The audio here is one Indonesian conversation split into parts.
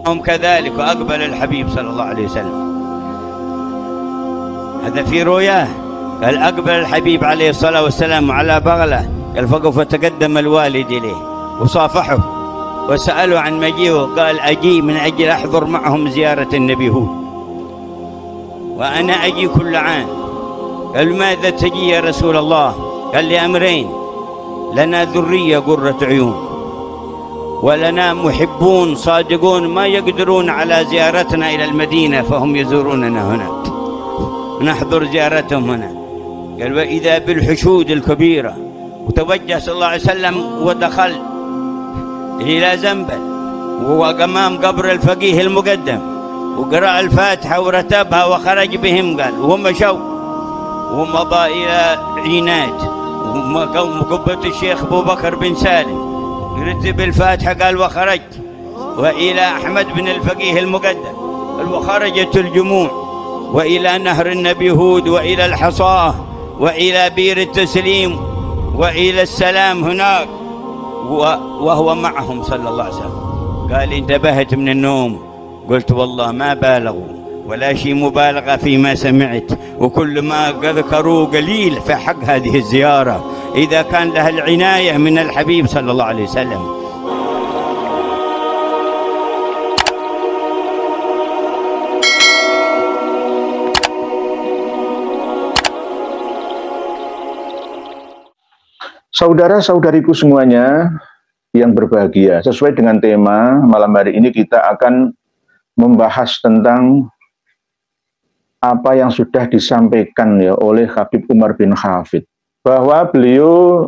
هم كذلك، وأقبل الحبيب صلى الله عليه وسلم. هذا في رؤياه. قال أقبل الحبيب عليه الصلاة والسلام على بغلة، قال فقف فتقدم الوالد إليه وصافحه وسأله عن مجيئه، قال أجي من أجل أحضر معهم زيارة النبي هود، وأنا أجي كل عام. قال ماذا تجي يا رسول الله؟ قال لأمرين: لنا ذرية قرة عيون، ولنا محبون صادقون ما يقدرون على زيارتنا إلى المدينة فهم يزوروننا هناك، نحضر زيارتهم هنا. قال وإذا بالحشود الكبيرة. وتوجه صلى الله عليه وسلم ودخل إلى زنبل وهو أمام قبر الفقيه المقدم، وقرأ الفاتحة ورتبها وخرج بهم. قال ومشوا ومضى إلى عينات وقبة الشيخ أبو بكر بن سالم، رتب الفاتحة قال وخرج، وإلى أحمد بن الفقيه المقدم قال وخرجت الجموع، وإلى نهر النبي هود، وإلى الحصاة، وإلى بير التسليم، وإلى السلام هناك، وهو معهم صلى الله عليه وسلم. قال انتبهت من النوم، قلت والله ما بالغوا ولا شيء مبالغة فيما سمعت، وكل ما ذكروا قليل في حق هذه الزيارة إذا كان لها العناية من الحبيب صلى الله عليه وسلم. Saudara-saudariku semuanya yang berbahagia, sesuai dengan tema malam hari ini kita akan membahas tentang apa yang sudah disampaikan ya oleh Habib Umar bin Hafid, bahwa beliau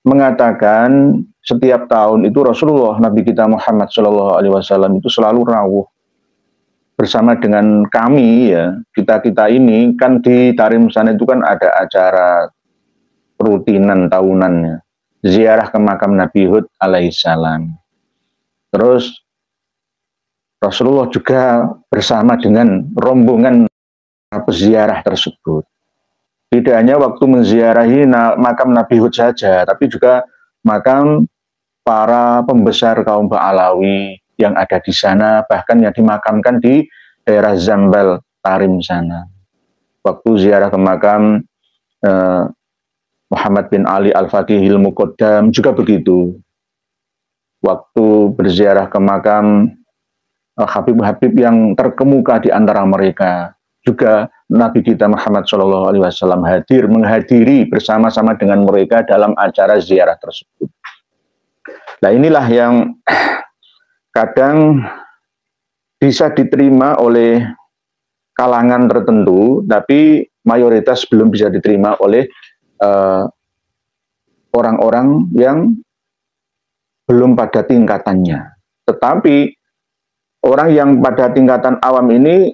mengatakan setiap tahun itu Rasulullah Nabi kita Muhammad SAW itu selalu rawuh bersama dengan kami ya, kita ini kan di Tarim sana itu kan ada acara rutinan tahunannya, ziarah ke makam Nabi Hud alaihissalam. Terus Rasulullah juga bersama dengan rombongan peziarah tersebut. Tidak hanya waktu menziarahi makam Nabi Hud saja, tapi juga makam para pembesar kaum Ba'alawi yang ada di sana, bahkan yang dimakamkan di daerah Zambal Tarim sana. Waktu ziarah ke makam Muhammad bin Ali Al-Faqihil Muqaddam juga begitu. Waktu berziarah ke makam Habib-habib yang terkemuka di antara mereka, juga Nabi kita Muhammad SAW menghadiri bersama-sama dengan mereka dalam acara ziarah tersebut. Nah inilah yang kadang bisa diterima oleh kalangan tertentu, tapi mayoritas belum bisa diterima oleh orang-orang yang belum pada tingkatannya. Tetapi orang yang pada tingkatan awam ini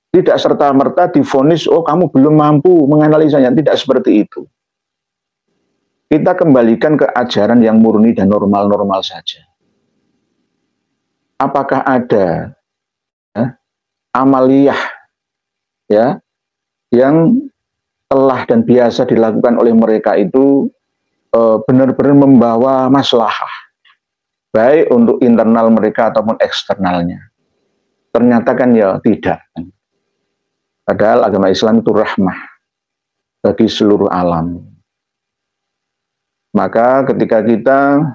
tidak serta-merta divonis, oh kamu belum mampu menganalisanya, tidak seperti itu. Kita kembalikan ke ajaran yang murni dan normal-normal saja. Apakah ada amaliyah ya yang telah dan biasa dilakukan oleh mereka itu benar-benar membawa maslahah, baik untuk internal mereka ataupun eksternalnya? Ternyata kan ya tidak. Padahal agama Islam itu rahmah bagi seluruh alam. Maka ketika kita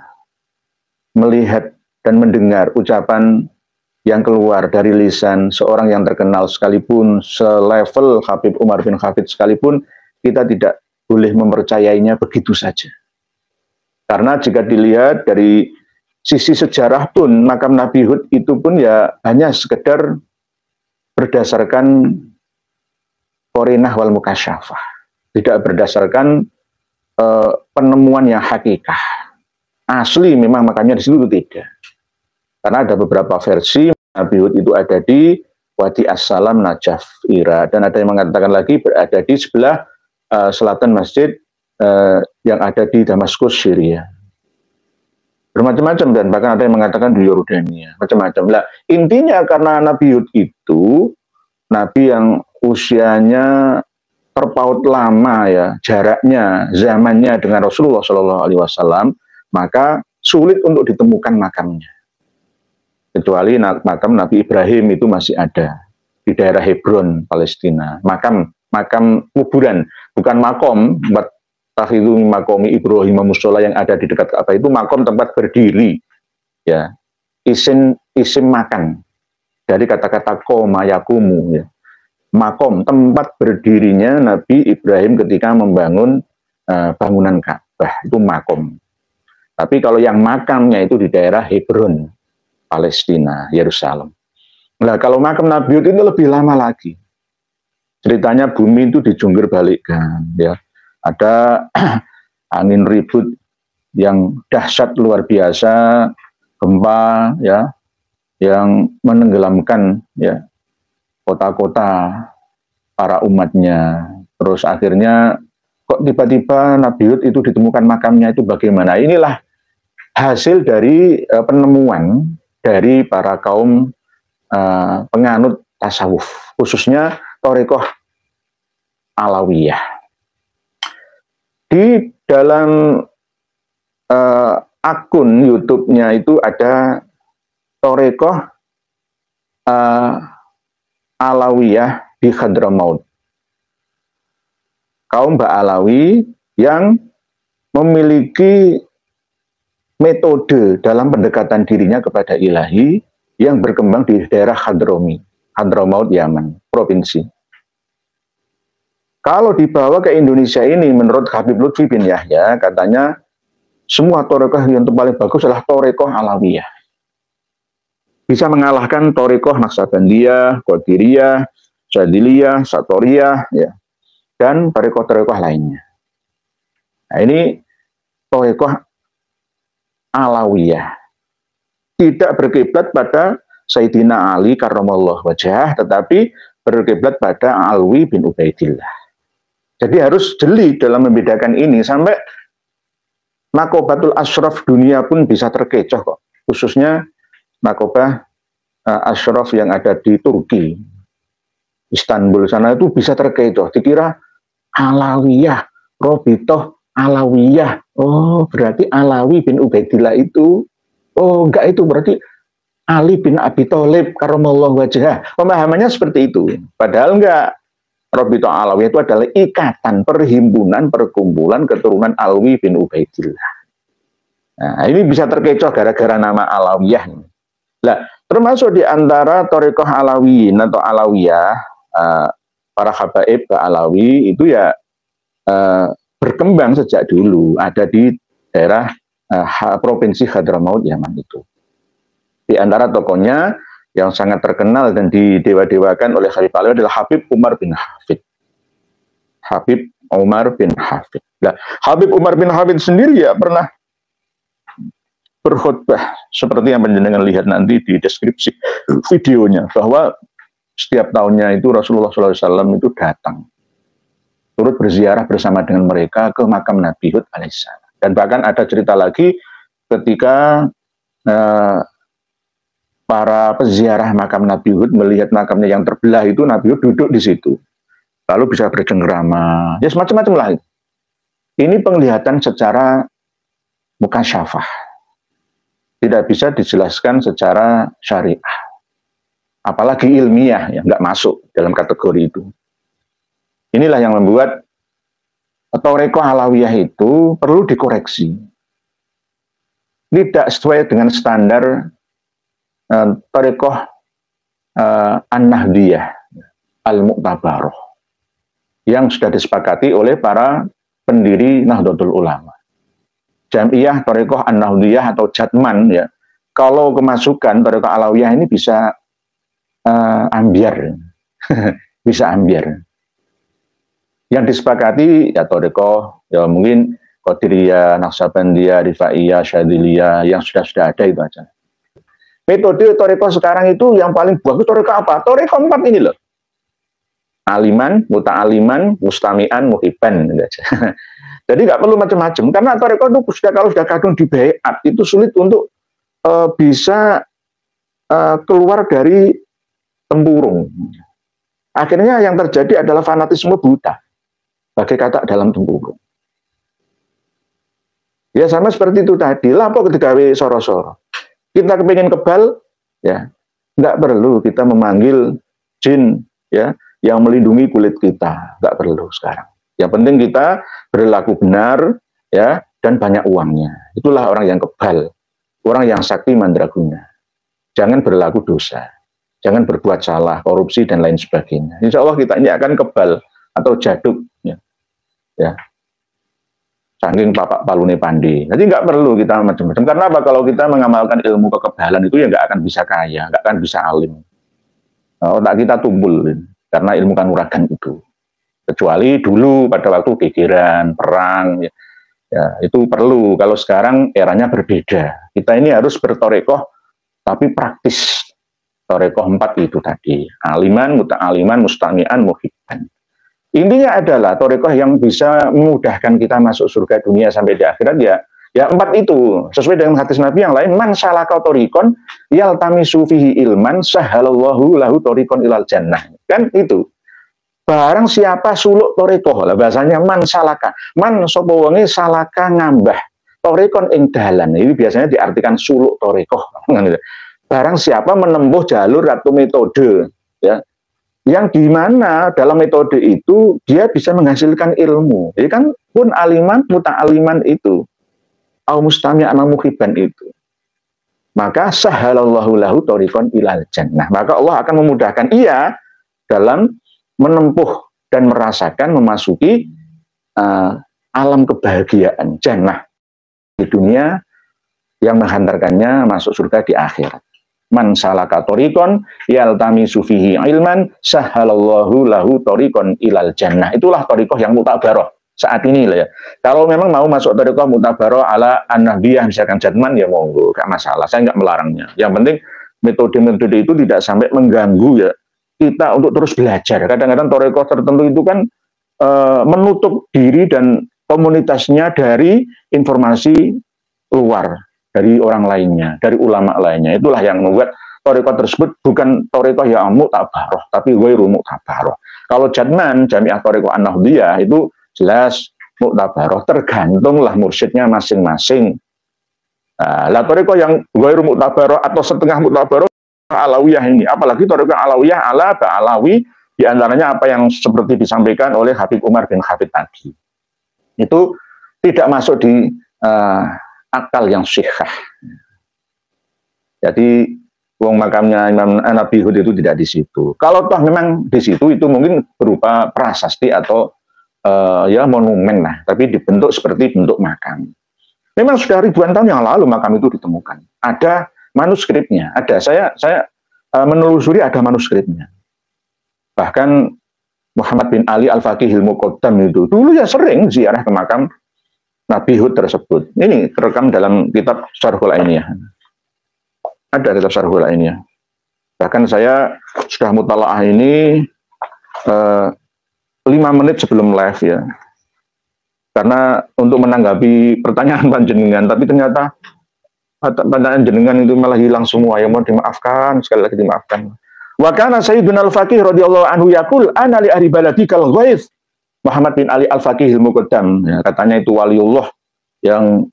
melihat dan mendengar ucapan yang keluar dari lisan seorang yang terkenal sekalipun, selevel Habib Umar bin Hafid sekalipun, kita tidak boleh mempercayainya begitu saja. Karena jika dilihat dari sisi sejarah pun, makam Nabi Hud itu pun ya hanya sekedar berdasarkan qorinah wal mukasyafah, tidak berdasarkan penemuan yang hakikah. Asli memang makamnya di situ tidak. Karena ada beberapa versi Nabi Hud itu ada di Wadi As-Salam Najaf, Irak, dan ada yang mengatakan lagi berada di sebelah selatan masjid yang ada di Damaskus, Syria. Bermacam-macam, dan bahkan ada yang mengatakan di Yordania, macam-macam. Lah, intinya karena Nabi Hud itu Nabi yang usianya terpaut lama ya, jaraknya, zamannya dengan Rasulullah SAW, maka sulit untuk ditemukan makamnya. kecuali makam Nabi Ibrahim itu masih ada di daerah Hebron, Palestina. Makam kuburan, bukan makom tempat takhidhu makomi Ibrahim musola yang ada di dekat Ka'bah, itu makom tempat berdiri, ya, isim makan dari kata-kata koma yakumu, ya. Makom, tempat berdirinya Nabi Ibrahim ketika membangun bangunan Ka'bah, itu makom. Tapi kalau yang makamnya itu di daerah Hebron, Palestina, Yerusalem. Nah, kalau makam Nabi Hud itu lebih lama lagi. Ceritanya bumi itu dijungkir balikkan, ya. Ada angin ribut yang dahsyat luar biasa, gempa, ya, yang menenggelamkan, ya, kota-kota para umatnya. Terus akhirnya kok tiba-tiba Nabi Hud itu ditemukan makamnya, itu bagaimana? Inilah hasil dari penemuan dari para kaum penganut tasawuf, khususnya Thariqah Alawiyah. Di dalam akun YouTube-nya itu ada Thariqah Alawiyah di Hadramaut. Kaum Ba'alawi yang memiliki metode dalam pendekatan dirinya kepada ilahi yang berkembang di daerah Hadramaut, Yaman, provinsi. Kalau dibawa ke Indonesia ini, menurut Habib Lutfi bin Yahya, katanya semua thariqah yang paling bagus adalah Thariqah Alawiyah. Bisa mengalahkan Thariqah Naksabandiyah, Qadiriyah, Syadziliyah, Satoriyah, ya, dan thariqah-thariqah lainnya. Nah, ini Thariqah Alawiyah. Tidak berkiblat pada Sayyidina Ali karramallahu wajhah, tetapi berkiblat pada Alwi bin Ubaidillah. Jadi harus jeli dalam membedakan ini, sampai Nakobatul Ashraf dunia pun bisa terkecoh kok. Khususnya Nakobah Ashraf yang ada di Turki, Istanbul sana, itu bisa terkecoh. Dikira Alawiyah, Robitoh Alawiyah. Oh, berarti Alawi bin Ubaidillah itu. Oh, enggak, itu berarti Ali bin Abi Thalib karramallahu wajhah. Pemahamannya seperti itu. Padahal enggak. Robitoh Alawiyah itu adalah ikatan, perhimpunan, perkumpulan keturunan Alwi bin Ubaidillah. Nah, ini bisa terkecoh gara-gara nama Alawiyah. Nah, termasuk di antara thariqah Alawiyin atau Alawiyah, para habaib Alawi itu ya berkembang sejak dulu, ada di daerah provinsi Hadramaut, Yaman itu. Di antara tokohnya yang sangat terkenal dan didewa-dewakan oleh Habib Alawi adalah Habib Umar bin Hafid. Habib Umar bin Hafid. Nah, Habib Umar bin Hafid sendiri ya pernah berkhutbah seperti yang penjenengan lihat nanti di deskripsi videonya, bahwa setiap tahunnya itu Rasulullah SAW itu datang turut berziarah bersama dengan mereka ke makam Nabi Hud alaihissalam. Dan bahkan ada cerita lagi ketika para peziarah makam Nabi Hud melihat makamnya yang terbelah itu, Nabi Hud duduk di situ, lalu bisa bercengkrama, ya semacam-macam lah. Ini penglihatan secara mukasyafah, tidak bisa dijelaskan secara syariah, apalagi ilmiah, ya nggak masuk dalam kategori itu. Inilah yang membuat thariqah Alawiyah itu perlu dikoreksi, tidak sesuai dengan standar thariqah An-Nahdiyah Al-Mu'tabaroh yang sudah disepakati oleh para pendiri Nahdlatul Ulama. Jam'iyah thariqah An-Nahdiyah atau Jatman, ya, kalau kemasukan thariqah Alawiyah ini bisa ambiar bisa ambiar. Yang disepakati ya thariqah, ya mungkin Qadiriyah, Naksabandiyah, Rifaiyah, Syadziliyah, yang sudah ada itu aja. Metode thariqah sekarang itu yang paling bagus thariqah apa? Thariqah 4 ini loh. Aliman, muta'aliman, mustami'an, muhibban. Jadi nggak perlu macam-macam, karena thariqah itu kalau sudah kadung di baiat itu sulit untuk bisa keluar dari tempurung. Akhirnya yang terjadi adalah fanatisme buta, bagai kata dalam tempurung. Ya sama seperti itu tadi, lapo ketika soro-soro. Kita kepingin kebal, Ya, nggak perlu kita memanggil jin ya yang melindungi kulit kita, nggak perlu sekarang. Yang penting kita berlaku benar ya dan banyak uangnya. Itulah orang yang kebal, orang yang sakti mandraguna. Jangan berlaku dosa, jangan berbuat salah, korupsi dan lain sebagainya. Insya Allah kita ini akan kebal atau jaduk ya. Ya. Saking papak palune pandi. Jadi nggak perlu kita macam-macam. Karena apa? Kalau kita mengamalkan ilmu kekebalan itu ya nggak akan bisa kaya, nggak akan bisa alim. Otak kita tumpul karena ilmu kanuragan itu. Kecuali dulu pada waktu gegeran, perang, ya itu perlu. Kalau sekarang eranya berbeda. Kita ini harus bertorekoh, tapi praktis. Torekoh 4 itu tadi. Aliman, muta'aliman, mustami'an, muhibban. Intinya adalah torekoh yang bisa memudahkan kita masuk surga dunia sampai di akhirat ya 4 itu. Sesuai dengan hadis Nabi yang lain, man salaka torikon yaltamisu fihi ilman sahalallahu lahu torikon ilal jannah. Kan itu. Barang siapa suluk torekoh lah bahasanya man salaka. Man sapa wonge salaka ngambah torikon ing dalan. Ini biasanya diartikan suluk torekoh. Barang siapa menempuh jalur atau metode ya yang dimana dalam metode itu dia bisa menghasilkan ilmu. Jadi kan pun aliman, muta'aliman itu, au mustami'an muhibban itu. Maka sahalallahu lahu thoriqan ilal jannah. Maka Allah akan memudahkan ia dalam menempuh dan merasakan memasuki alam kebahagiaan jannah di dunia yang menghantarkannya masuk surga di akhirat. Man salaka thoriqan yaltamisu fihi ilman sahalallahu lahu thoriqan ilal jannah. Itulah thoriqah yang mutabaroh saat ini lah ya. Kalau memang mau masuk thoriqah mutabaroh ala an-nabiyah misalkan jadman ya monggo, gak masalah, saya nggak melarangnya. Yang penting metode-metode itu tidak sampai mengganggu ya kita untuk terus belajar. Kadang-kadang thoriqah tertentu itu kan menutup diri dan komunitasnya dari informasi luar, dari orang lainnya, dari ulama lainnya. Itulah yang membuat thoriqah tersebut bukan thoriqah yang mutabaroh, tapi ghairu mutabaroh. Kalau jadman, jamiah thoriqah an-nahdiyah itu jelas mutabaroh, tergantunglah mursyidnya masing-masing. Lah thoriqah yang ghairu mutabaroh atau setengah mutabaroh alawiyah ini, apalagi thoriqah alawiyah ala ba'alawi, diantaranya apa yang seperti disampaikan oleh Habib Umar bin Hafid tadi. Itu tidak masuk di akal yang sihah. Jadi wong makamnya Imam Nabi Hud itu tidak di situ. Kalau toh memang di situ itu mungkin berupa prasasti atau ya monumen lah, tapi dibentuk seperti bentuk makam. Memang sudah ribuan tahun yang lalu makam itu ditemukan. Ada manuskripnya, ada. Saya menelusuri ada manuskripnya. Bahkan Muhammad bin Ali Al-Faqihil Muqaddam itu dulu ya sering ziarah ke makam Nabi Hud tersebut. Ini terekam dalam kitab Syarhul Ainiyah. Ada kitab Syarhul Ainiyah. Bahkan saya sudah mutalaah ini 5 menit sebelum live ya. Karena untuk menanggapi pertanyaan panjenengan, tapi ternyata pertanyaan jenengan itu malah hilang semua. Ya mohon dimaafkan, sekali lagi dimaafkan. Wa kana Sayyiduna Al-Faqih radhiyallahu anhu yaqul ana li ahli baladi kal ghaith. Muhammad bin Ali Al-Faqihil Muqaddam, ya, katanya itu waliullah yang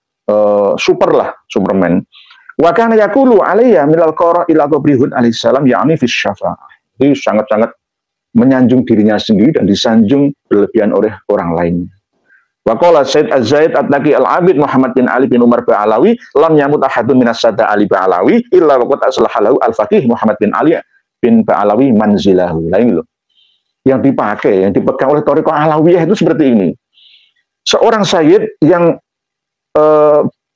super lah, Superman. Wa kana yaqulu alayya minal qara ila qabri Hud alaihi salam ya'ni fi syafa'ah. Jadi sangat-sangat menyanjung dirinya sendiri dan disanjung berlebihan oleh orang lain. Wa qala Said Az-Zaid At-Taqi Al-Abid Muhammad bin Ali bin Umar Ba'alawi lam yamut ahadun minas sada Ali Ba'alawi illa waqad aslahalahu Al-Faqih Muhammad bin Ali bin Ba'alawi manzilahu. Lain loh. Yang dipakai, yang dipegang oleh thoriqah alawiyah itu seperti ini. Seorang sayyid yang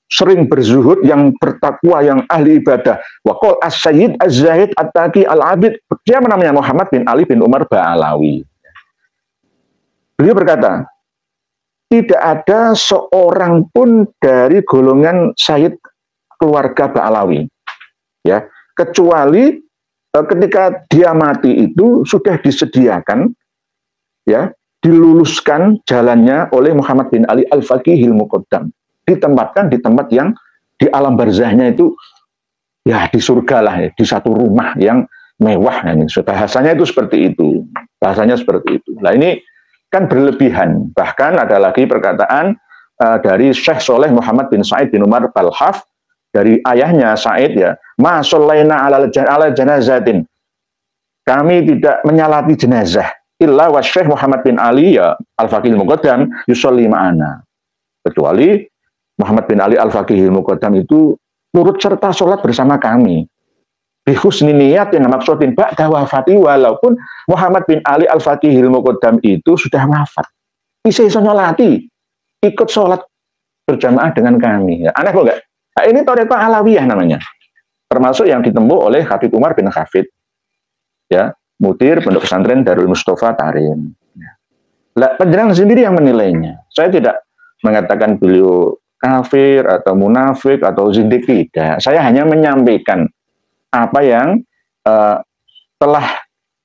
sering berzuhud, yang bertakwa, yang ahli ibadah. Wa qol as-sayyid az-zahid at-taqi al-abid. Siapa namanya? Muhammad bin Ali bin Umar Ba'alawi. Beliau berkata, tidak ada seorang pun dari golongan sayyid keluarga Ba'alawi, ya, kecuali ketika dia mati itu sudah disediakan, ya, diluluskan jalannya oleh Muhammad bin Ali Al-Faqihil Muqaddam, ditempatkan di tempat yang di alam barzahnya itu, ya di surga lah, ya, di satu rumah yang mewah. Ini bahasanya itu seperti itu, bahasanya seperti itu. Nah ini kan berlebihan. Bahkan ada lagi perkataan dari Syekh Soleh Muhammad bin Said bin Umar Balhaf dari ayahnya Said ya, ma shallaina ala janazatin. Kami tidak menyalati jenazah illa wa Syekh Muhammad bin Ali ya Al-Faqihil Muqaddam yusolli ma'ana. Kecuali Muhammad bin Ali Al-Faqihil Muqaddam itu turut serta sholat bersama kami. Bihusni niat yang maksudin ba'da wafati, walaupun Muhammad bin Ali Al-Faqihil Muqaddam itu sudah wafat. Bisa nyolati, ikut sholat berjamaah dengan kami. Ya, aneh kok enggak? Nah, ini Thariqah Alawiyah namanya. Termasuk yang ditempuh oleh Habib Umar bin Hafid. Ya, mudir pondok pesantren Darul Mustafa Tarim. Lah, panjenengan sendiri yang menilainya. Saya tidak mengatakan beliau kafir atau munafik atau zindik, tidak. Saya hanya menyampaikan apa yang telah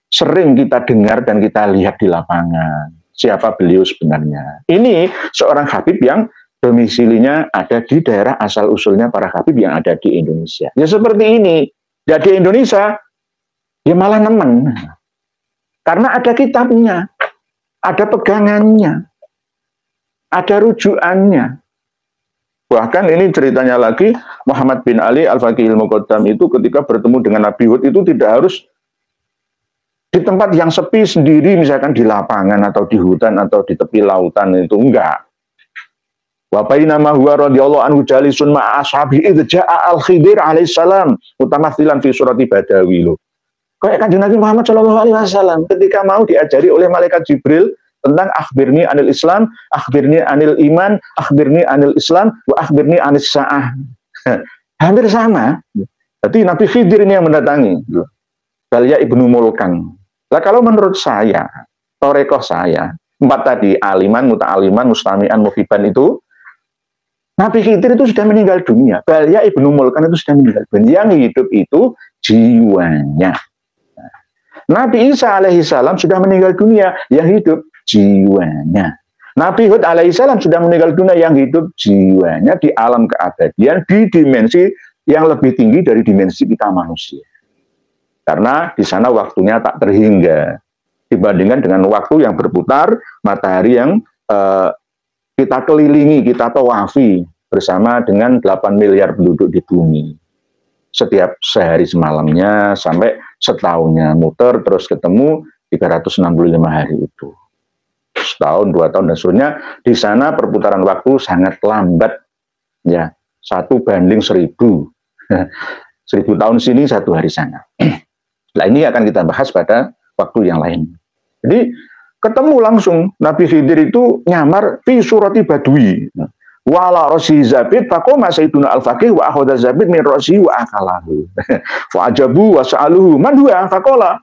sering kita dengar dan kita lihat di lapangan. Siapa beliau sebenarnya? Ini seorang habib yang domisilinya ada di daerah asal usulnya para habib yang ada di Indonesia. Ya seperti ini. Ya di Indonesia dia malah nemen. Karena ada kitabnya, ada pegangannya, ada rujukannya. Bahkan ini ceritanya lagi, Muhammad bin Ali Al-Faqihil Muqaddam itu ketika bertemu dengan Nabi Hud itu tidak harus di tempat yang sepi sendiri, misalkan di lapangan atau di hutan atau di tepi lautan, itu enggak. Wa bainama huwa radhiyallahu anhu jalisun ma'a ashabi idza ja'a al-Khidir alaihissalam mutamatsilan fi surati Badawi loh. Kayak Kanjeng Nabi Muhammad SAW ketika mau diajari oleh malaikat Jibril tentang akhbirni anil Islam, akhbirni anil iman, akhbirni anil Islam, wa akhbirni anis sa'ah. Hampir sama. Jadi Nabi Khidir ini yang mendatangi. Balya Ibnu Mulkan. Lah kalau menurut saya, Thariqah saya, 4 tadi, aliman, muta'aliman, mustami'an, muhiban itu, Nabi Khidir itu sudah meninggal dunia. Balya Ibnu Mulkan itu sudah meninggal dunia. Yang hidup itu jiwanya. Nabi Isa alaihissalam sudah meninggal dunia, yang hidup jiwanya. Nabi Hud alaihissalam sudah meninggal dunia, yang hidup jiwanya di alam keabadian, di dimensi yang lebih tinggi dari dimensi kita manusia. Karena di sana waktunya tak terhingga dibandingkan dengan waktu yang berputar, matahari yang kita kelilingi, kita tawafi bersama dengan 8 miliar penduduk di bumi. Setiap sehari semalamnya sampai setahunnya muter terus ketemu 365 hari itu. Setahun, 2 tahun dan seterusnya. Di sana perputaran waktu sangat lambat, ya 1:1000. 1000 tahun sini, 1 hari sana. Nah ini akan kita bahas pada waktu yang lain. Jadi ketemu langsung Nabi Khidir itu nyamar fi surati Badui. Wala rosi Zabid faqoma sayyiduna al-faqih wa akhadha Zabid min rosi wa akalahu. Fa'ajabu wa sa'aluhu man huwa faqala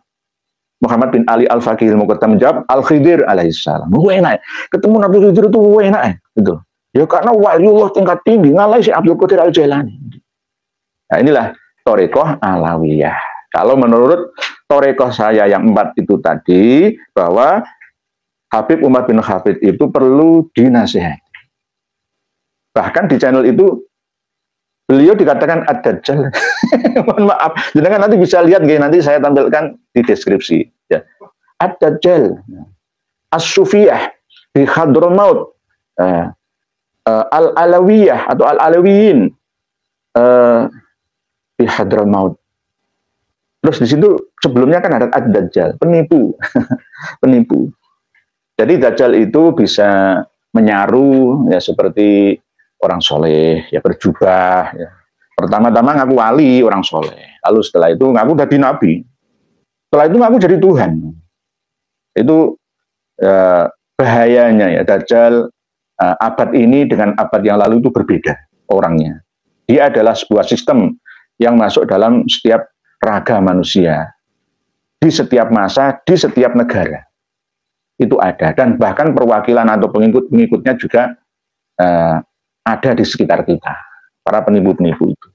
Muhammad bin Ali Al-Faqihil Muqaddam menjawab Al-Khidir alaihissalam. Enak. Ketemu Nabi Khidir itu enak gitu. Ya karena waliullah tingkat tinggi ngalai si Abdul Qadir Al-Jailani. Nah inilah Thariqah Alawiyah. Kalau menurut Thariqah saya yang 4 itu tadi, bahwa Habib Umar bin Hafid itu perlu dinasihati. Bahkan di channel itu beliau dikatakan ad-dajjal. Mohon maaf, jangan nanti bisa lihat nanti saya tampilkan di deskripsi. Ya. Ad-dajjal, as-sufiyah di Hadramaut, al-alawiyah atau al-alawiyin di Hadramaut. Terus di situ sebelumnya kan ada ad-dajjal, penipu, penipu. Jadi dajjal itu bisa menyaru ya seperti orang soleh, ya berjubah. Ya. Pertama-tama ngaku wali, orang soleh. Lalu setelah itu ngaku jadi nabi. Setelah itu ngaku jadi Tuhan. Itu bahayanya ya, dajjal abad ini dengan abad yang lalu itu berbeda orangnya. Dia adalah sebuah sistem yang masuk dalam setiap raga manusia. Di setiap masa, di setiap negara. Itu ada. Dan bahkan perwakilan atau pengikut-pengikutnya juga ada di sekitar kita, para penipu-penipu itu.